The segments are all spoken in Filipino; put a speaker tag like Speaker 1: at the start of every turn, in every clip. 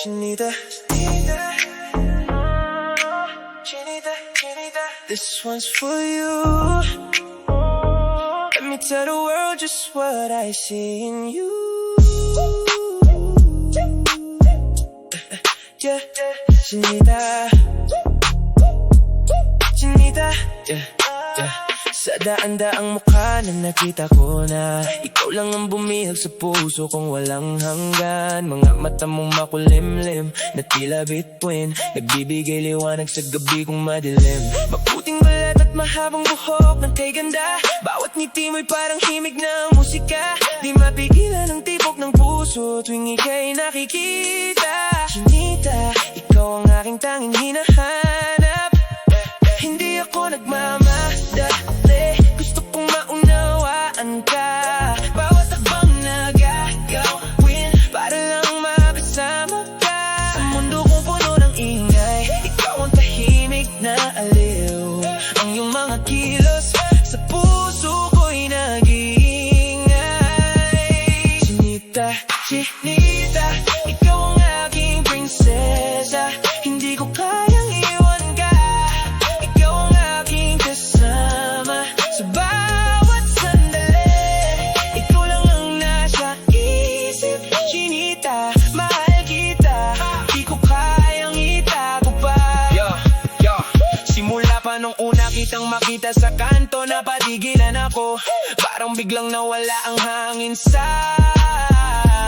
Speaker 1: Chinita, this one's for you. Let me tell the world just what I see in you. Yeah, Chinita, Chinita, yeah, yeah. Sa daan-daang mukha na nakita ko na ikaw lang ang bumihag sa puso kong walang hanggan. Mga mata mong makulimlim na tila bituin, nagbibigay liwanag sa gabi kong madilim. Maputing balat at mahabang buhok ng kay ganda, bawat ngiti mo'y parang himig na musika. Di mapigilan ang tibok ng puso tuwing ika'y nakikita. Chinita, ikaw ang aking tanging hinahanap. Hindi ako nagmamadali, gusto kong maunawaan ka. Bawat akbang na gagawin para lang makasama ka. Sa mundo kong puno ng ingay, ikaw ang tahimik na aliw. Ang iyong mga kilos sa puso ko'y nag-iingay. Chinita, Chinita, ikaw ang aking prinsesa. Hindi ko kayang iwan ka, ikaw ang aking kasama sa bawat sandali. Ikaw lang ang nasa isip, Chinita, mahal kita, di ko kayang itago pa. Simula pa nung una kitang makita sa kanto, napatigilan ako. Parang biglang nawala ang hangin sa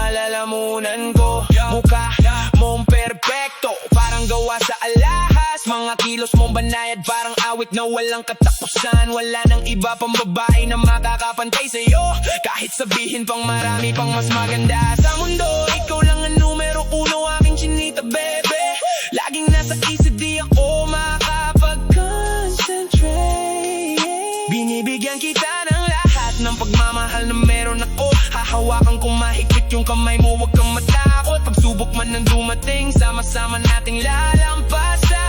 Speaker 1: lalamunan ko. Mukha mong perpekto, parang gawa sa alahas. Mga kilos mong banayad, parang awit na walang katapusan. Wala nang iba pang babae na makakapantay sa'yo, kahit sabihin pang marami pang mas maganda sa mundo. Ikaw lang ang numero uno, aking Chinita, bebe. Laging nasa isip, di ako makapag-concentrate. Binibigyan kita ng lahat ng pagmamahal na meron ako. Hahawakan kong mahigpit yung kamay mo, huwag kang matakot. Pagsubok man nang dumating, sama-sama nating lalampasan.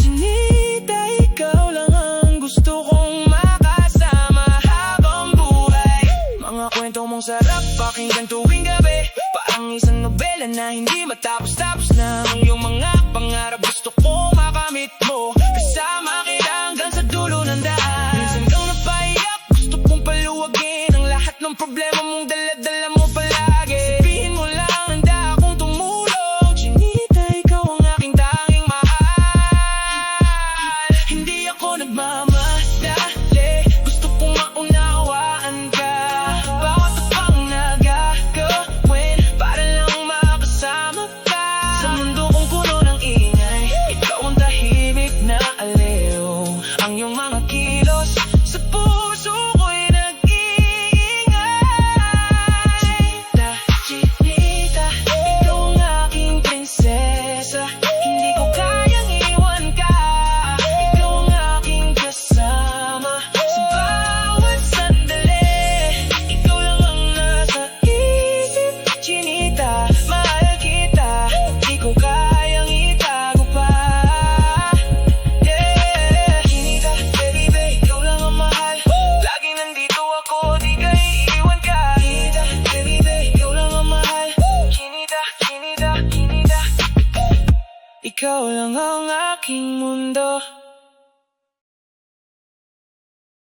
Speaker 1: Chinita, ikaw lang ang gusto kong makasama habang buhay. Mga kwento mong sarap pakinggan tuwing gabi, parang isang nobela na hindi matapos-tapos na. Ang iyong mga pangarap gusto kong makamit mo, kasama kita hanggang sa dulo ng daan. Minsan kang napaiyak, gusto kong paluwagin ang lahat ng problema mong dala-dala mo palagi. Sabihin mo lang, handa akong tumulong. Chinita, ikaw ang aking tanging mahal. Hindi ako nagmamadali, gusto kong maunawaan ka. Bawat akbang na gagawin para lang makasama ka. Sa mundo kong puno ng ingay, ikaw ang tahimik na aliw. Ang iyong mga kilos sa puso ko'y nag-iingay. Chinita, ikaw ang aking prinsesa. Hindi ko kayang iwan ka, ikaw ang aking kasama sa bawat sandali. Ikaw lang ang nasa isip, Chinita, mahal kita, di ko kayang itago pa. Yeah, Chinita, baby, ikaw lang ang mahal. Laging nandito ako, di ka iiwan ka. Chinita, baby, ikaw lang ang mahal. Chinita, Chinita, Chinita, ikaw lang ang aking